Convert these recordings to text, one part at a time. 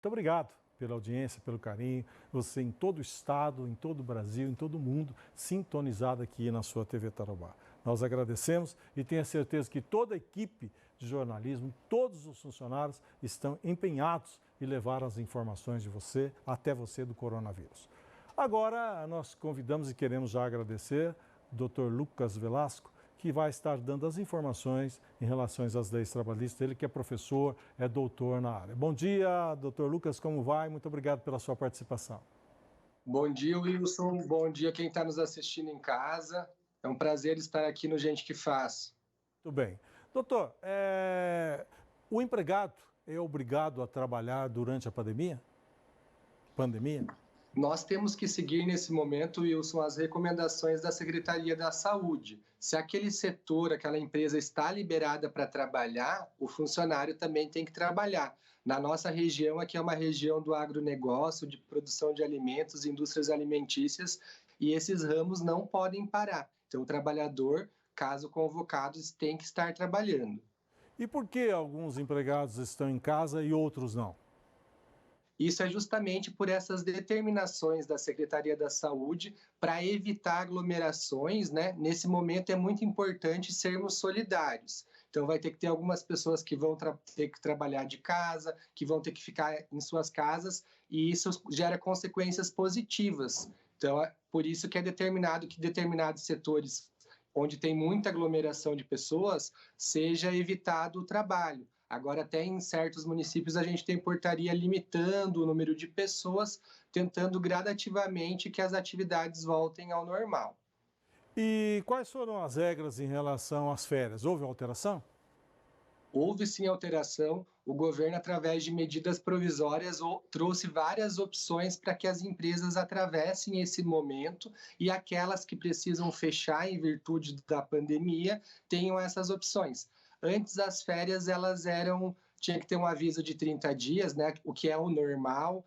Muito obrigado pela audiência, pelo carinho. Você em todo o estado, em todo o Brasil, em todo o mundo, sintonizado aqui na sua TV Tarobá. Nós agradecemos e tenha certeza que toda a equipe de jornalismo, todos os funcionários estão empenhados em levar as informações de você até você do coronavírus. Agora, nós convidamos e queremos já agradecer o Dr. Lucas Velasco, que vai estar dando as informações em relação às leis trabalhistas. Ele que é professor, é doutor na área. Bom dia, doutor Lucas, como vai? Muito obrigado pela sua participação. Bom dia, Wilson. Bom dia quem está nos assistindo em casa. É um prazer estar aqui no Gente que Faz. Muito bem. Doutor, o empregado é obrigado a trabalhar durante a pandemia? Nós temos que seguir nesse momento, Wilson, as recomendações da Secretaria da Saúde. Se aquele setor, aquela empresa está liberada para trabalhar, o funcionário também tem que trabalhar. Na nossa região, aqui é uma região do agronegócio, de produção de alimentos, indústrias alimentícias, e esses ramos não podem parar. Então, o trabalhador, caso convocado, tem que estar trabalhando. E por que alguns empregados estão em casa e outros não? Isso é justamente por essas determinações da Secretaria da Saúde para evitar aglomerações, né? Nesse momento é muito importante sermos solidários. Então vai ter que ter algumas pessoas que vão ter que trabalhar de casa, que vão ter que ficar em suas casas, e isso gera consequências positivas. Então é por isso que é determinado que determinados setores onde tem muita aglomeração de pessoas, seja evitado o trabalho. Agora, até em certos municípios, a gente tem portaria limitando o número de pessoas, tentando gradativamente que as atividades voltem ao normal. E quais foram as regras em relação às férias? Houve alteração? Houve sim alteração. O governo, através de medidas provisórias, trouxe várias opções para que as empresas atravessem esse momento e aquelas que precisam fechar em virtude da pandemia tenham essas opções. Antes, as férias, tinha que ter um aviso de 30 dias, né, o que é o normal.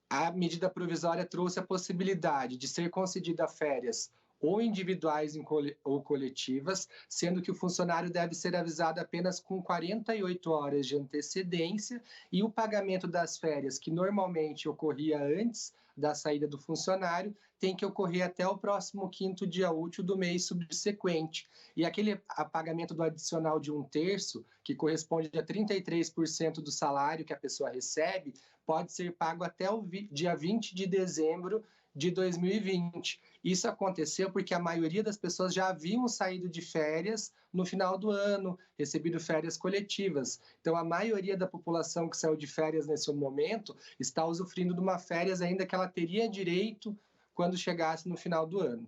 A medida provisória trouxe a possibilidade de ser concedida férias ou individuais ou coletivas, sendo que o funcionário deve ser avisado apenas com 48 horas de antecedência, e o pagamento das férias, que normalmente ocorria antes da saída do funcionário, tem que ocorrer até o próximo 5º dia útil do mês subsequente. E aquele pagamento do adicional de 1/3, que corresponde a 33% do salário que a pessoa recebe, pode ser pago até o dia 20 de dezembro de 2020. Isso aconteceu porque a maioria das pessoas já haviam saído de férias no final do ano, recebido férias coletivas. Então, a maioria da população que saiu de férias nesse momento está usufruindo de uma férias ainda que ela teria direito quando chegasse no final do ano.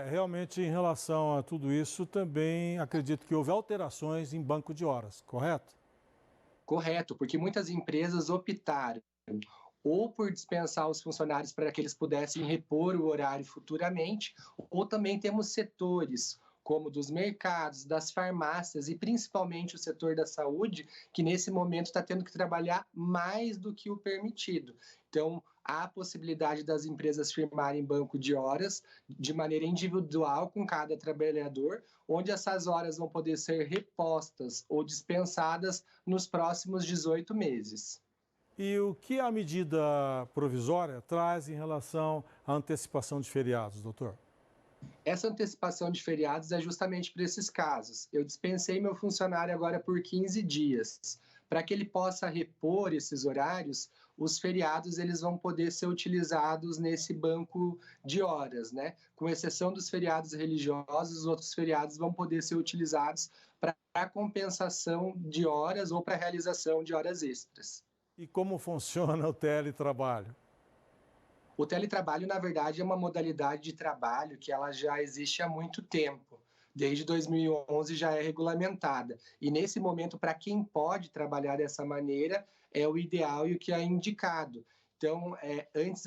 Realmente, em relação a tudo isso, também acredito que houve alterações em banco de horas, correto? Correto, porque muitas empresas optaram ou por dispensar os funcionários para que eles pudessem repor o horário futuramente, ou também temos setores como dos mercados, das farmácias e principalmente o setor da saúde, que nesse momento está tendo que trabalhar mais do que o permitido. Então, há a possibilidade das empresas firmarem banco de horas de maneira individual com cada trabalhador, onde essas horas vão poder ser repostas ou dispensadas nos próximos 18 meses. E o que a medida provisória traz em relação à antecipação de feriados, doutor? Essa antecipação de feriados é justamente para esses casos. Eu dispensei meu funcionário agora por 15 dias. Para que ele possa repor esses horários, os feriados eles vão poder ser utilizados nesse banco de horas, né? Com exceção dos feriados religiosos, os outros feriados vão poder ser utilizados para a compensação de horas ou para a realização de horas extras. E como funciona o teletrabalho? O teletrabalho, na verdade, é uma modalidade de trabalho que ela já existe há muito tempo. Desde 2011 já é regulamentada. E nesse momento, para quem pode trabalhar dessa maneira, é o ideal e o que é indicado. Então, antes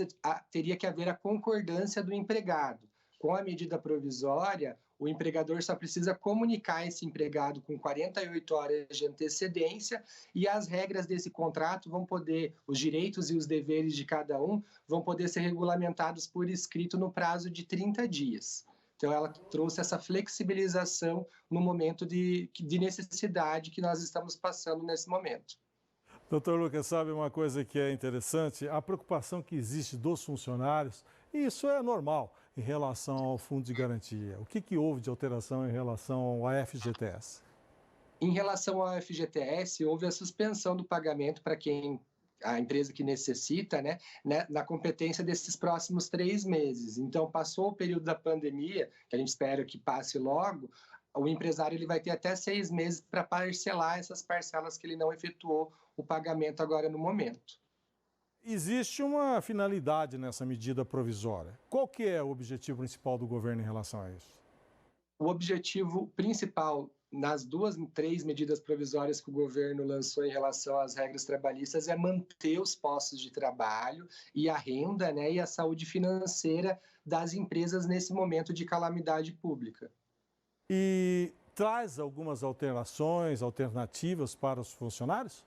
teria que haver a concordância do empregado. Com a medida provisória, o empregador só precisa comunicar esse empregado com 48 horas de antecedência, e as regras desse contrato os direitos e os deveres de cada um vão poder ser regulamentados por escrito no prazo de 30 dias. Então, ela trouxe essa flexibilização no momento de necessidade que nós estamos passando nesse momento. Doutor Lucas, sabe uma coisa que é interessante? A preocupação que existe dos funcionários, e isso é normal em relação ao Fundo de Garantia. O que houve de alteração em relação ao FGTS? Em relação ao FGTS, houve a suspensão do pagamento para quem a empresa que necessita, né, na competência desses próximos 3 meses. Então, passou o período da pandemia, que a gente espera que passe logo, o empresário ele vai ter até 6 meses para parcelar essas parcelas que ele não efetuou o pagamento agora no momento. Existe uma finalidade nessa medida provisória. Qual que é o objetivo principal do governo em relação a isso? O objetivo principal nas 3 medidas provisórias que o governo lançou em relação às regras trabalhistas é manter os postos de trabalho e a renda, né, e a saúde financeira das empresas nesse momento de calamidade pública. E traz algumas alterações, alternativas para os funcionários?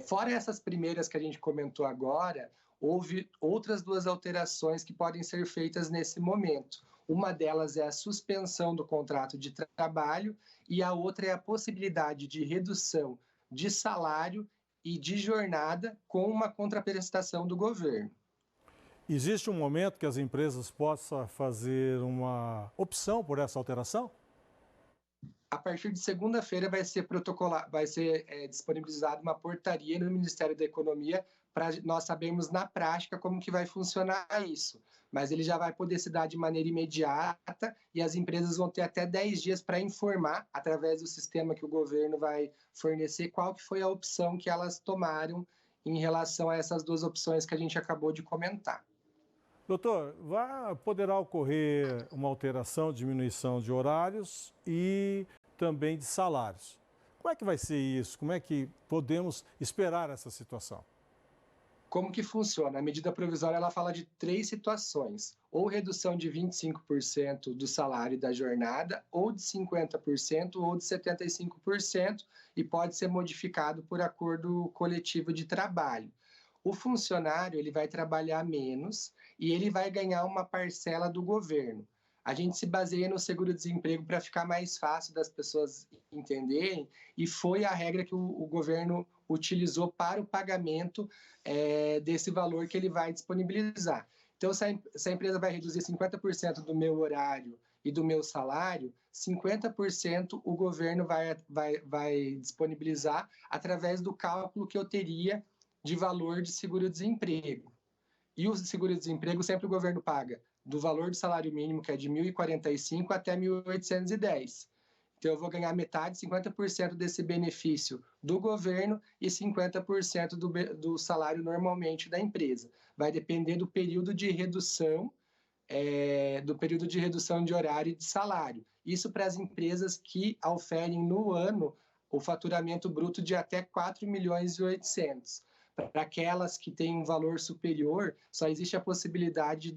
Fora essas primeiras que a gente comentou agora, houve outras 2 alterações que podem ser feitas nesse momento. Uma delas é a suspensão do contrato de trabalho e a outra é a possibilidade de redução de salário e de jornada com uma contraprestação do governo. Existe um momento que as empresas possam fazer uma opção por essa alteração? A partir de segunda-feira vai ser disponibilizada uma portaria no Ministério da Economia para nós sabermos na prática como que vai funcionar isso. Mas ele já vai poder se dar de maneira imediata e as empresas vão ter até 10 dias para informar, através do sistema que o governo vai fornecer, qual que foi a opção que elas tomaram em relação a essas 2 opções que a gente acabou de comentar. Doutor, poderá ocorrer uma alteração, diminuição de horários e também de salários. Como é que vai ser isso? Como é que podemos esperar essa situação? Como que funciona? A medida provisória ela fala de 3 situações, ou redução de 25% do salário da jornada, ou de 50%, ou de 75%, e pode ser modificado por acordo coletivo de trabalho. O funcionário ele vai trabalhar menos e ele vai ganhar uma parcela do governo. A gente se baseia no seguro-desemprego para ficar mais fácil das pessoas entenderem, e foi a regra que o governo utilizou para o pagamento desse valor que ele vai disponibilizar. Então, se a empresa vai reduzir 50% do meu horário e do meu salário, 50% o governo vai disponibilizar através do cálculo que eu teria de valor de seguro-desemprego. E o seguro-desemprego sempre o governo paga do valor do salário mínimo, que é de 1.045 até 1.810. Então, eu vou ganhar metade, 50% desse benefício do governo e 50% do salário normalmente da empresa. Vai depender do período de redução, de horário e de salário. Isso para as empresas que oferem no ano o faturamento bruto de até 4.800.000. Para aquelas que têm um valor superior, só existe a possibilidade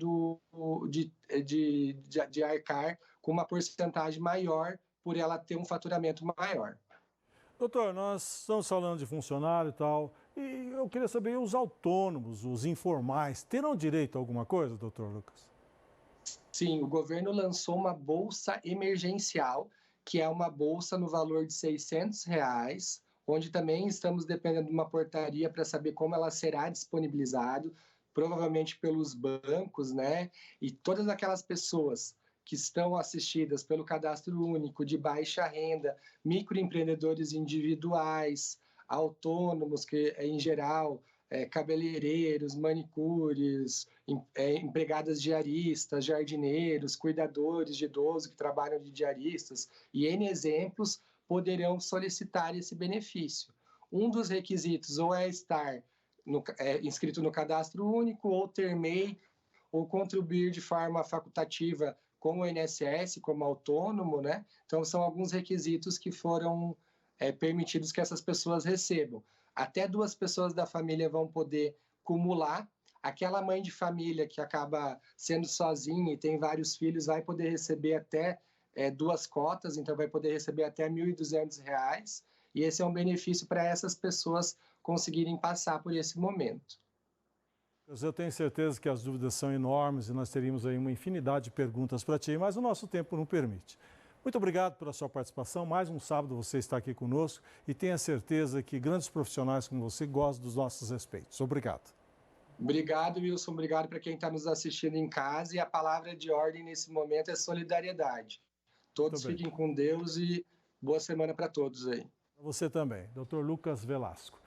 de arcar com uma porcentagem maior por ela ter um faturamento maior. Doutor, nós estamos falando de funcionário e tal, e eu queria saber, os autônomos, os informais, terão direito a alguma coisa, doutor Lucas? Sim, o governo lançou uma bolsa emergencial, que é uma bolsa no valor de R$600, onde também estamos dependendo de uma portaria para saber como ela será disponibilizada, provavelmente pelos bancos, né? E todas aquelas pessoas que estão assistidas pelo cadastro único de baixa renda, microempreendedores individuais, autônomos, que em geral, cabeleireiros, manicures, empregadas diaristas, jardineiros, cuidadores de idoso que trabalham de diaristas, e N exemplos, poderão solicitar esse benefício. Um dos requisitos ou é estar inscrito no cadastro único, ou ter MEI, ou contribuir de forma facultativa com o INSS, como autônomo, né? Então, são alguns requisitos que foram permitidos que essas pessoas recebam. Até 2 pessoas da família vão poder cumular. Aquela mãe de família que acaba sendo sozinha e tem vários filhos vai poder receber até 2 cotas, então vai poder receber até R$1.200, e esse é um benefício para essas pessoas conseguirem passar por esse momento. Eu tenho certeza que as dúvidas são enormes e nós teríamos aí uma infinidade de perguntas para ti, mas o nosso tempo não permite. Muito obrigado pela sua participação. Mais um sábado você está aqui conosco e tenha certeza que grandes profissionais como você gostam dos nossos respeitos. Obrigado. Obrigado, Wilson. Obrigado para quem está nos assistindo em casa. E a palavra de ordem nesse momento é solidariedade. Todos fiquem com Deus e boa semana para todos aí. Você também, Dr. Lucas Velasco.